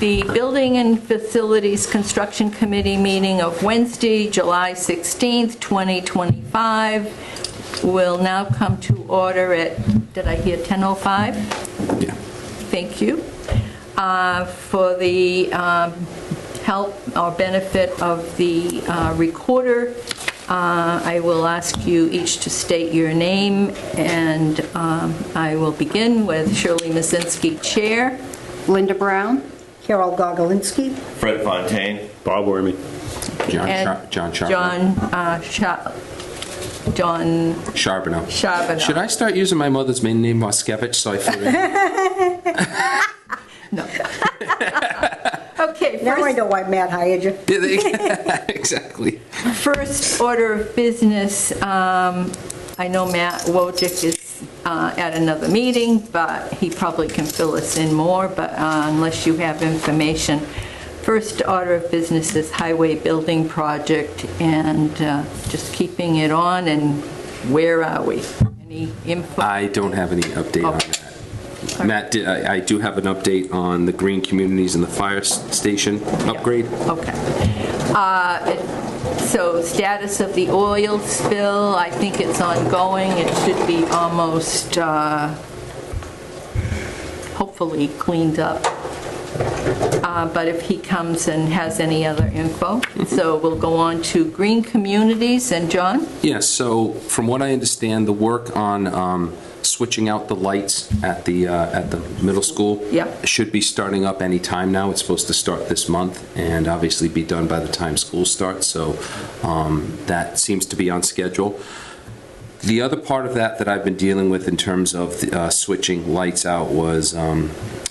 The Building and Facilities Construction Committee meeting of Wednesday, July 16th, 2025 will now come to order at, did I hear 10:05? Yeah. Thank you. For the help or benefit of the recorder, I will ask you each to state your name, and I will begin with Shirley Mazinski, Chair. Linda Brown. Carol Gogolinsky. Fred Fontaine. Bob Wormy. John Charbonneau. Should I start using my mother's maiden name, Moskevich, so I feel No. Okay. Now I know why Matt hired you. Exactly. First order of business, I know Matt Wojcik is at another meeting, but he probably can fill us in more, but unless you have information. First order of business is highway building project, and just keeping it on, and where are we? Any info? I don't have any update on that. Right. Matt, I do have an update on the green communities and the fire station upgrade. Okay. So status of the oil spill, I think it's ongoing. It should be almost, hopefully, cleaned up. But if he comes and has any other info. So we'll go on to green communities, and John? Yeah, so from what I understand, the work on switching out the lights at the middle school should be starting up any time now. It's supposed to start this month and obviously be done by the time school starts, so that seems to be on schedule. The other part of that I've been dealing with in terms of switching lights out was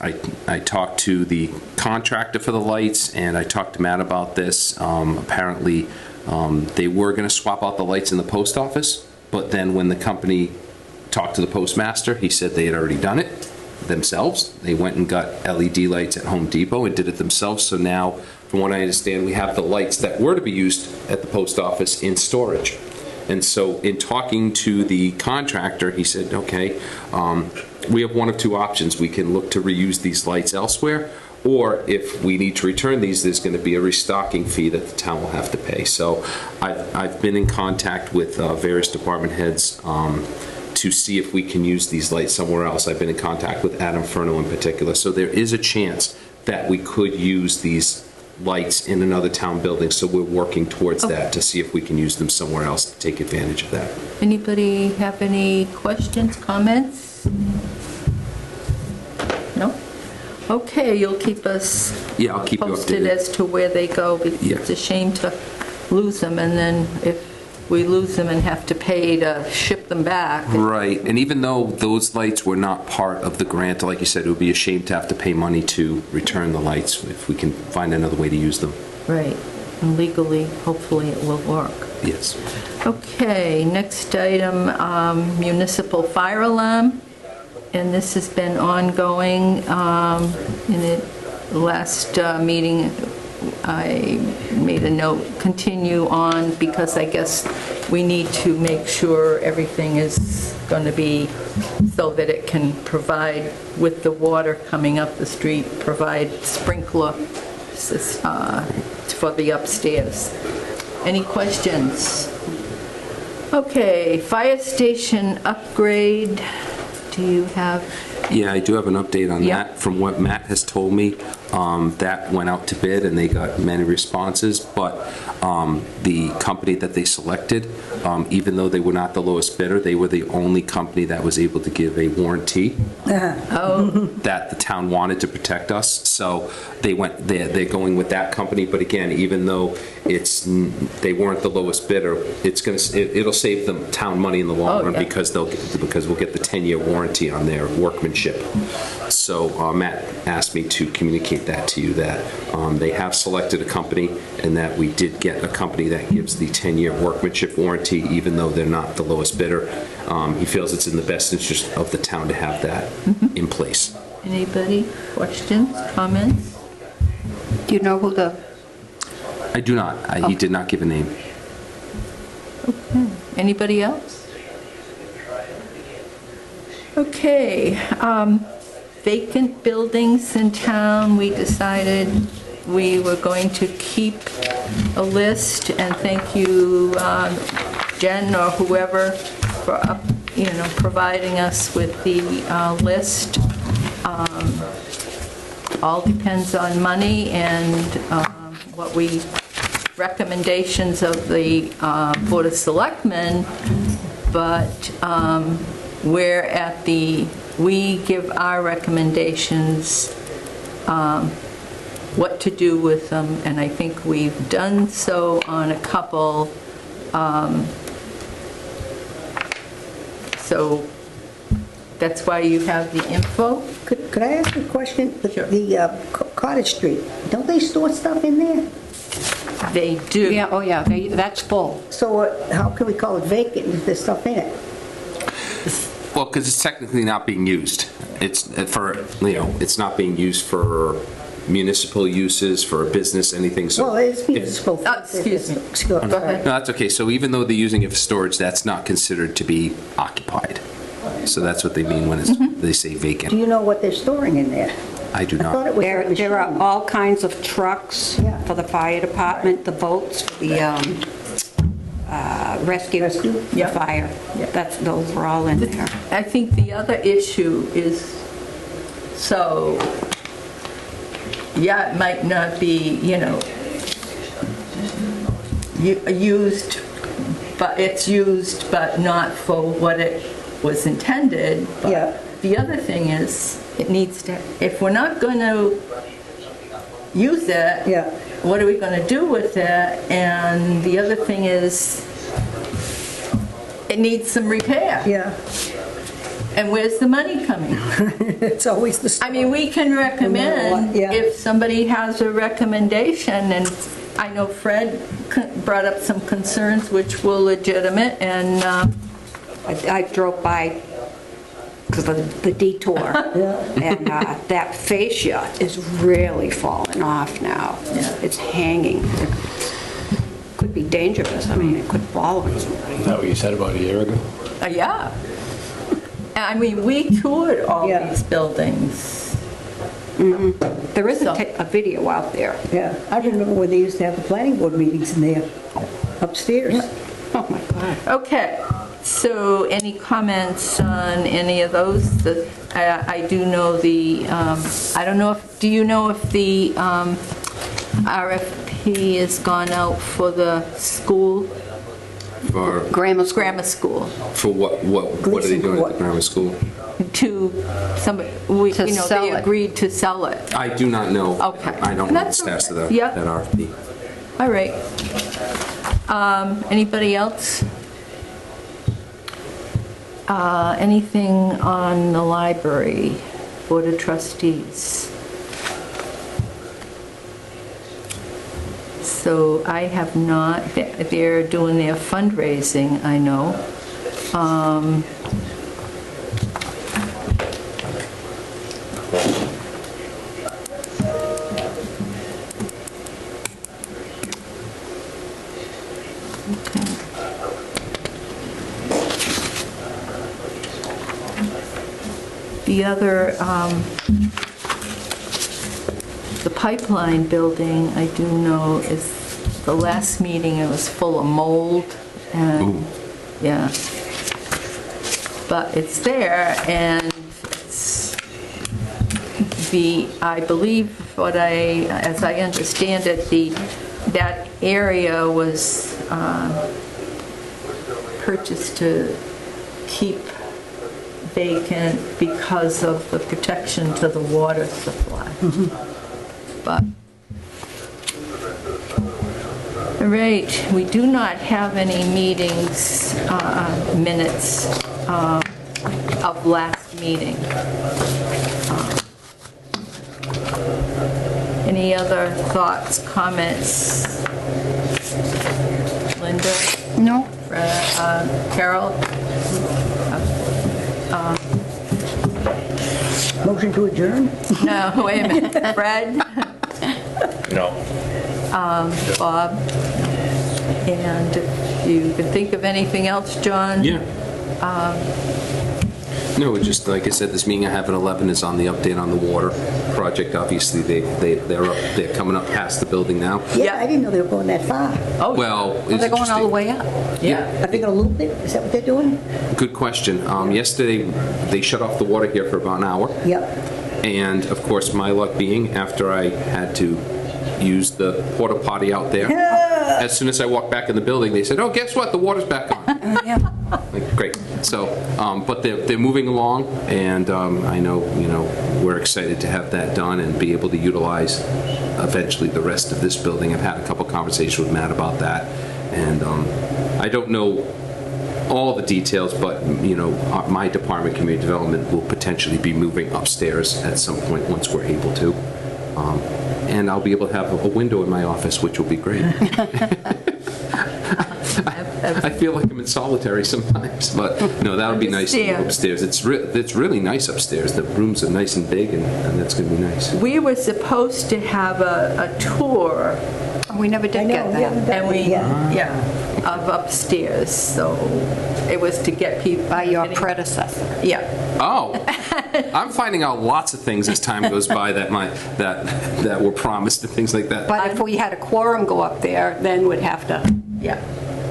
I talked to the contractor for the lights, and I talked to Matt about this. Apparently, they were going to swap out the lights in the post office, but then when the company talked to the postmaster, he said they had already done it themselves. They went and got LED lights at Home Depot and did it themselves. So now, from what I understand, we have the lights that were to be used at the post office in storage. And so in talking to the contractor, he said, okay, we have one of two options. We can look to reuse these lights elsewhere, or if we need to return these, there's going to be a restocking fee that the town will have to pay. So I've been in contact with various department heads to see if we can use these lights somewhere else. I've been in contact with Adam Furno in particular. So there is a chance that we could use these lights in another town building. So we're working towards that to see if we can use them somewhere else to take advantage of that. Anybody have any questions, comments? No? Okay, you'll keep us I'll keep posted you updated as to where they go, because it's a shame to lose them, and then if we lose them and have to pay to ship them back. Right, and even though those lights were not part of the grant, like you said, it would be a shame to have to pay money to return the lights if we can find another way to use them. Right, and legally, hopefully it will work. Yes. Okay, next item, municipal fire alarm, and this has been ongoing. In the last meeting, I made a note, continue on, because I guess we need to make sure everything is going to be so that it can provide, with the water coming up the street, provide sprinkler for the upstairs. Any questions? Okay, fire station upgrade. Do you have? Yeah, I do have an update on that. From what Matt has told me, that went out to bid and they got many responses, but the company that they selected, even though they were not the lowest bidder, they were the only company that was able to give a warranty that the town wanted to protect us. So they're going with that company, but again, even though they weren't the lowest bidder, it'll save the town money in the long run because we'll get the 10-year warranty on their workmanship. So Matt asked me to communicate that to you, that they have selected a company and that we did get a company that gives the 10-year workmanship warranty, even though they're not the lowest bidder. He feels it's in the best interest of the town to have that in place. Anybody? Questions? Comments? Do you know who the... I do not. He did not give a name. Okay. Anybody else? Okay. vacant buildings in town, we decided we were going to keep a list, and thank you, Jen or whoever, for providing us with the list. All depends on money and what we, recommendations of the Board of Selectmen, but we give our recommendations what to do with them, and I think we've done so on a couple. So that's why you have the info. Could I ask a question? Sure. The Cottage Street, don't they store stuff in there? They do. Yeah, oh yeah, that's full. So how can we call it vacant if there's stuff in it? Well, because it's technically not being used. It's it's not being used for municipal uses, for a business, anything. So Well, it's municipal. Excuse me. Go ahead. No, that's okay. So even though they're using it for storage, that's not considered to be occupied. So that's what they mean when they say Do vacant. you know what they're storing in there? I do I thought not. it was a There are machine. all kinds of trucks Yeah. for the fire department, the boats, the rescue, the Yeah. fire. Yeah. Those are all in there. I think the other issue is, it might not be, used, but it's used, but not for what it was intended. But Yeah. the other thing is, it needs to, if we're not going to use it, Yeah. what are we going to do with it? And the other thing is, it needs some repair. Yeah, And where's the money coming? it's always the. I mean, we can recommend, Yeah. if somebody has a recommendation, and I know Fred brought up some concerns which were legitimate, and I drove by because of the detour. And that fascia is really falling off now. Yeah. It's hanging. It could be dangerous. I mean, it could fall on somebody. Is that what you said about a year ago? yeah. I mean, we toured all Yeah. these buildings. There is So- a video out there. Yeah, I remember when they used to have the planning board meetings in there, upstairs. Oh, my God. Okay, so any comments on any of those? I do know I don't know do you know if the RFP has gone out for the school, For Grammar school. grammar school, what are they doing at the grammar school? to somebody, To sell they it. agreed to sell it. I do not know. Okay. I don't know the That's status of okay. Yeah. that RFP. All right. Anybody else? Anything on the library, Board of Trustees? So I have not, they're doing their fundraising, I know. The other, the pipeline building, I do know, is, the last meeting, it was full of mold, and, yeah. But it's there, and it's I believe as I understand it, that area was purchased to keep vacant because of the protection to the water supply. But, all right, we do not have any meetings, minutes of last meeting. Any other thoughts, comments? Linda? No? Carol? Motion to adjourn? No, wait a minute. Fred? No. Bob? And if you can think of anything else, John? Yeah. No, just like I said, this meeting I have at 11 is on the update on the water project. Obviously, they're coming up past the building now. Yeah, I didn't know they were going that far. Oh, Well, Are it's they going all the interesting. way up? yeah. Are they going a little bit? Is that what they're doing? Good question. Yesterday, they shut off the water here for about an hour. Yep. And of course, my luck being, after I had to use the porta potty out there, as soon as I walked back in the building, they said, "Oh, guess what? The water's back on." Like, great. So, but they're moving along, and I know we're excited to have that done and be able to utilize eventually the rest of this building. I've had a couple conversations with Matt about that, and I don't know all the details, but my department, community development, will potentially be moving upstairs at some point once we're able to, and I'll be able to have a window in my office, which will be great. I feel like I'm in solitary sometimes, but no, that would be nice to go upstairs. It's really nice upstairs. The rooms are nice and big, and that's going to be nice. We were supposed to have a tour, We never did get that. and we, Yeah. of upstairs, so it was to get people. By your predecessor. Yeah. Oh, I'm finding out lots of things as time goes by that were promised and things like that. But if we had a quorum go up there, then we'd have to, Yeah.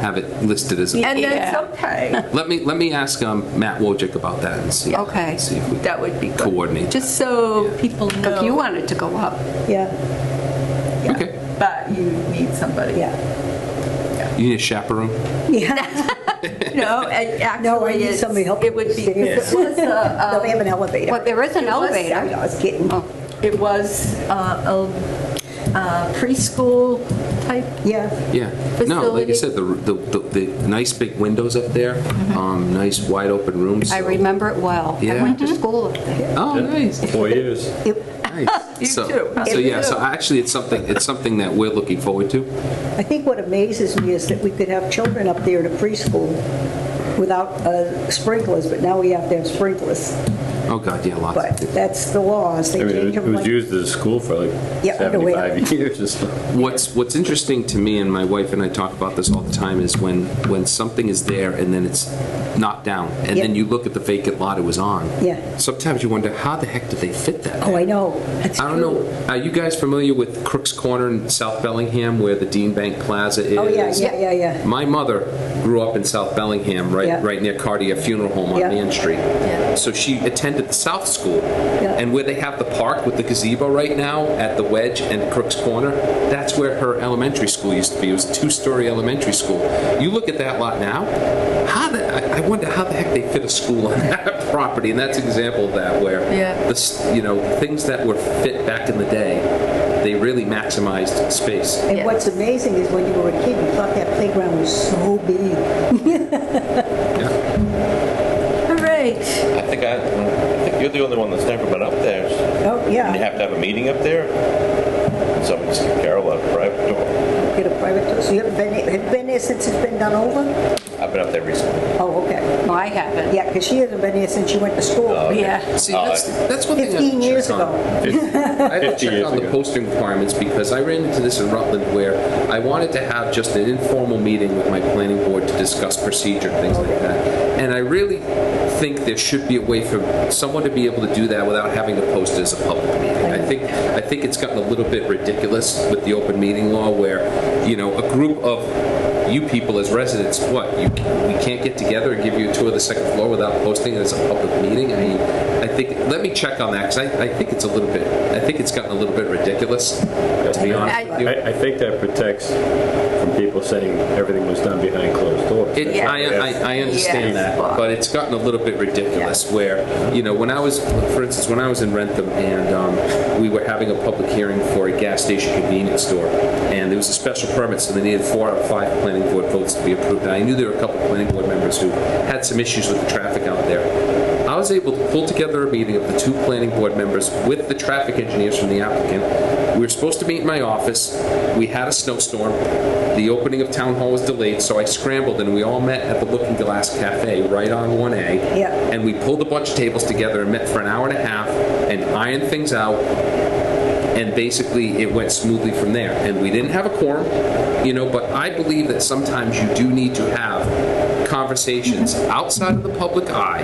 Have it listed as. And Yeah. that's okay. Let me ask Matt Wojcik about that and see. Okay. See if we That would be good. coordinate. Just so people know. if you wanted to go up. Yeah, Yeah. Okay. But you need somebody. yeah. You need a chaperone. No, actually, No, I need somebody helping it would be, upstairs. it was No, they have an elevator. But there is an It was- I elevator. was kidding. Oh. it was a preschool type. Yeah. Yeah. No, like I Facility. said, the nice big windows up there, nice wide open rooms. I so- remember it well. I Yeah. went to school up there. Oh, nice. 4 years. Nice. You so, too. So You yeah, too. so actually it's something that we're looking forward to. I think what amazes me is that we could have children up there in a preschool without sprinklers, but now we have to have sprinklers. Oh God, yeah, lots But of things. that's the laws. They I mean, change it them was like... used as a school for like Yeah, underwear. 75 years or so. What's interesting to me, and my wife and I talk about this all the time, is when something is there and then it's knocked down, and then Yeah. you look at the vacant lot it was on. Yeah. Sometimes you wonder, how the heck did they fit that? Oh, there? I know. That's I don't true. know. Are you guys familiar with Crooks Corner in South Bellingham, where the Dean Bank Plaza is? Oh, yeah. My mother grew up in South Bellingham, Yeah. right near Cartier Funeral Home on Yeah. Main Street. Yeah. So she attended the South School, Yeah. and where they have the park with the gazebo right now at the Wedge and Crooks Corner, that's where her elementary school used to be. It was a two-story elementary school. You look at that lot now, I wonder how the heck they fit a school on that property, and that's an example of that, where things that were fit back in the day, they really maximized space. And Yeah. what's amazing is when you were a kid, you thought that playground was so big. All right. I think you're the only one that's never been up there. Oh, And you yeah. have to have a meeting up there. Someone's Carol a private door. Get a private tour. So you haven't have you been there since it's been done over? I've been up there recently. Oh, okay. No, I haven't. Yeah, because she hasn't been there since she went to school. Yeah. See, that's one thing I 15 years checked on. ago. I had to 50 check years on the ago. posting requirements because I ran into this in Rutland where I wanted to have just an informal meeting with my planning board to discuss procedure and things like that. And I really think there should be a way for someone to be able to do that without having to post it as a public meeting. I think it's gotten a little bit ridiculous with the open meeting law where, a group of you people as residents, we can't get together and give you a tour of the second floor without posting it as a public meeting? I mean, let me check on that, because I think it's gotten a little bit ridiculous, to be honest with you. I think that protects from people saying everything was done behind closed doors. I understand Yes. that, but it's gotten a little bit ridiculous where, when I was in Rentham and we were having a public hearing for a gas station convenience store, and there was a special permit, so they needed 4 out of 5 planning board votes to be approved. And I knew there were a couple of planning board members who had some issues with the traffic out there. I was able to pull together a meeting of the 2 planning board members with the traffic engineers from the applicant. We were supposed to meet in my office. We had a snowstorm. The opening of town hall was delayed, so I scrambled and we all met at the Looking Glass Cafe right on 1A. Yeah. And we pulled a bunch of tables together and met for an hour and a half and ironed things out. And basically, it went smoothly from there. And we didn't have a quorum, but I believe that sometimes you do need to have conversations outside of the public eye,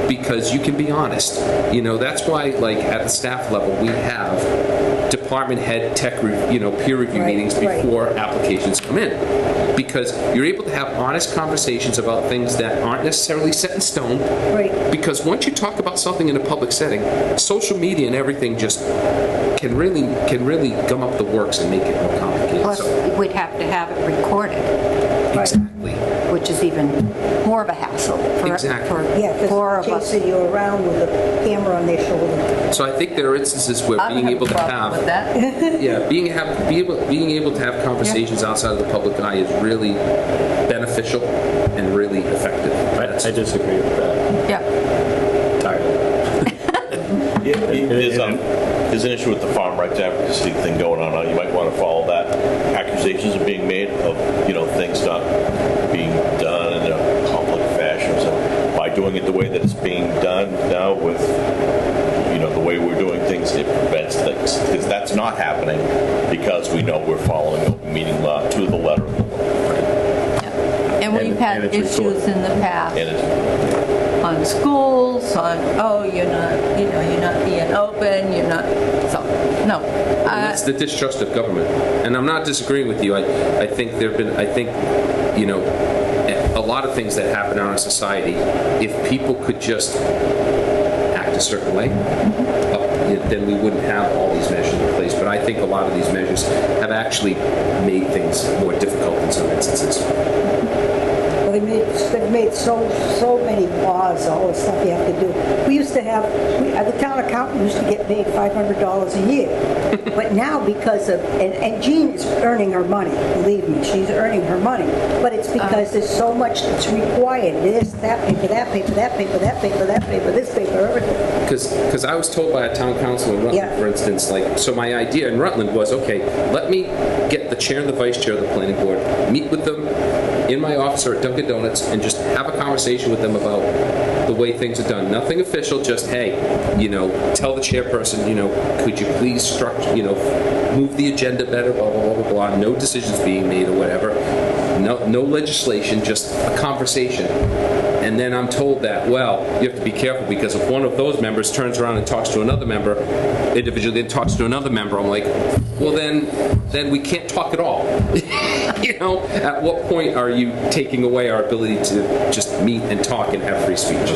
because you can be honest. You know, that's why, like, at the staff level, we have department head peer review meetings before applications come in, because you're able to have honest conversations about things that aren't necessarily set in stone. Right. Because once you talk about something in a public setting, social media and everything just can really gum up the works and make it more complicated. Plus, So, we'd have to have it recorded, exactly. which is even more of a hassle for Exactly. Yeah, four because of us. chasing you around with a camera on their shoulder. So I think there are instances where I don't being have able a to problem with that. being able to have conversations outside of the public eye is really beneficial and really effective. I disagree with that Yeah. entirely. There's an issue with the farm rights advocacy thing going on. You might want to follow that. Accusations are being made of, things not being done in a public fashion. So by doing it the way that it's being done now with, the way we're doing things, it prevents things. Because that's not happening because we know we're following open meeting law to the letter of the law. And we've had and it's issues recorded. in the past And it's, on schools, on, you're not being open, you're not, so, no. And that's the distrust of government. And I'm not disagreeing with you. I think a lot of things that happen in our society, if people could just act a certain way, then we wouldn't have all these measures in place. But I think a lot of these measures have actually made things more difficult in some instances. Well, they've made so many laws, all the stuff you have to do. We used to have, the town accountant used to get paid $500 a year. But now because of, and Jean is earning her money, believe me, she's earning her money. But it's because there's so much that's required. This, that paper, that paper, that paper, that paper, that paper, this paper, everything. Because I was told by a town council in Rutland, Yeah. for instance, so my idea in Rutland was, okay, let me get the chair and the vice chair of the planning board, meet with them in my office or at Dunkin' Donuts, and just have a conversation with them about the way things are done. Nothing official, just, hey, tell the chairperson, could you please move the agenda better, blah, blah, blah, blah, blah. No decisions being made or whatever. No legislation, just a conversation. And then I'm told that, well, you have to be careful because if one of those members turns around and talks to another member, individually then talks to another member, I'm like, well, then we can't talk at all. At what point are you taking away our ability to just meet and talk and have free speech?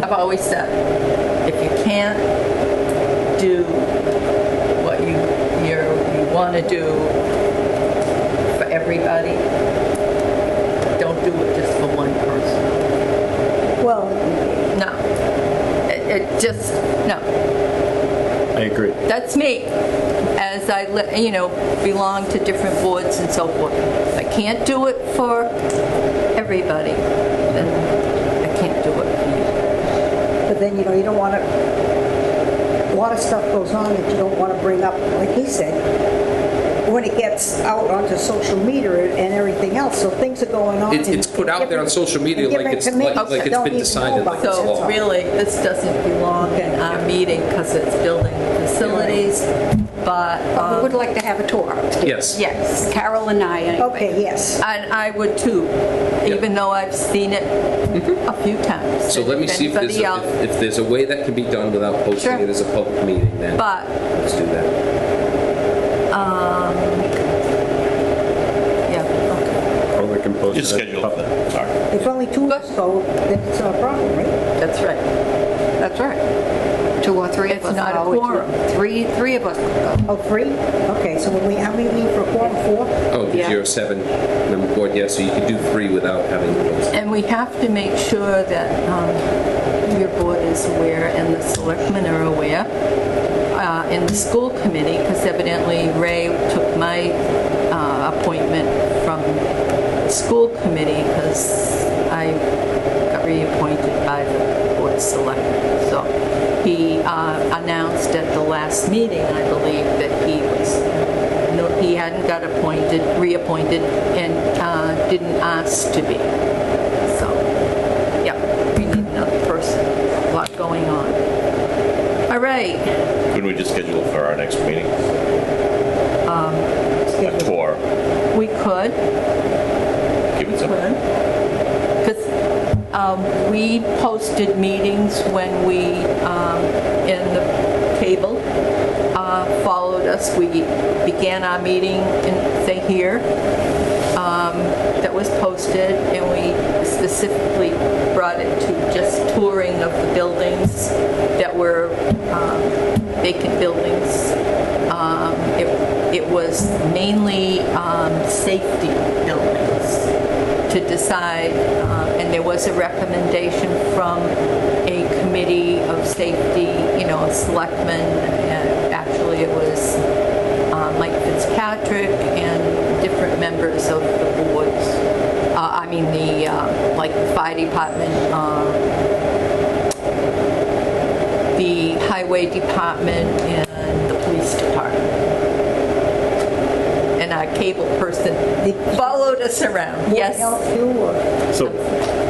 I've always said, if you can't do what you want to do for everybody, don't do it just for one person. Well, No. It just, no. I agree. That's me, as I, belong to different boards and so forth. If I can't do it for everybody, then I can't do it for you. but then, you don't want to, a lot of stuff goes on that you don't want to bring up, like he said, when it gets out onto social media and everything else, so things are going on. It's put out there on social media and like different it's committees been don't even know decided. about it, that's So all. really, this doesn't belong in our meeting because it's building facilities, but, But we would like to have a tour. Yes. yes. Carol and I, anyway. Okay, yes. And I would too, even though I've seen it a few times. So let me see if Anybody else- if there's a way that can be done without posting Sure. it as a public meeting, then But, let's do that. yeah, okay, Or we can post just it. schedule it then. Sorry. If only two of us go, then it's not a problem, right? that's right. That's right. 2 or 3 of It's us. not a go. quorum. Three of us could go. Oh, 3? Okay, so how many need for a quorum? 4? Oh, because Yeah. you're a 7-member board, yes, so you could do 3 without having to post. And we have to make sure that your board is aware and the selectmen are aware in the school committee, because evidently Ray took my appointment from the school committee because I got reappointed by the board of selectmen. So he announced at the last meeting, I believe, that he hadn't got reappointed, and didn't ask to be. So, yeah, we need another person. A lot going on. All right. Couldn't we just schedule it for our next meeting? A tour. We could. We posted meetings when in the cable followed us. We began our meeting in, say, here. That was posted, and we specifically brought it to just touring of the buildings that were vacant buildings. It was mainly safety buildings to decide, and there was a recommendation from a committee of safety, selectmen, and actually it was Mike Fitzpatrick and different members of the boards. Like the fire department, the highway department, and the police department. And our cable person followed us around. Yes. Help you, or? So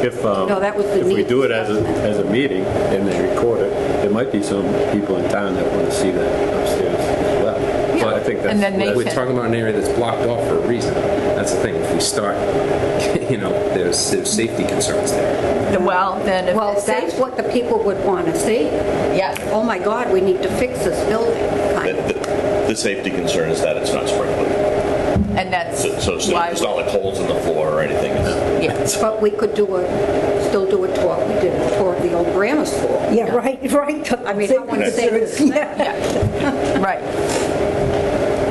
if, No, that was the if we needs do it as a meeting and they record it, there might be some people in town that want to see that upstairs as well. But I think that's. And then they We're can- talking about an area that's blocked off for a reason. That's the thing. If we start, there's safety concerns there. Well, then if Well, it's that's safe, what the people would want to see. yeah. Oh my God, we need to fix this building, kind of. The safety concern is that it's not sprinkled. And that's So it's why. not like holes in the floor or anything. Yeah. But we could still do a tour. We did a tour of the old grammar school. Yeah, right. I mean, how much safer? Yeah. Right.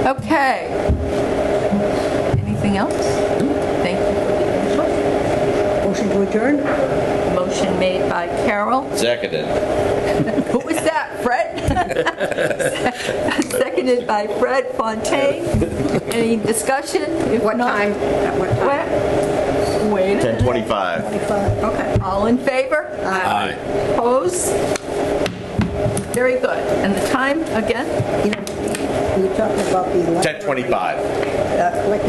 Okay. Anything else? Thank you for the input. Motion to adjourn? Motion made by Carol. Seconded. Who was that, Fred? Seconded by Fred Fontaine. Any discussion? If What not- time? At what time? Wait a minute. 10:25. Okay. All in favor? Aye. Opposed? Very good. And the time, again? You know, we were talking about the... 10:25. Like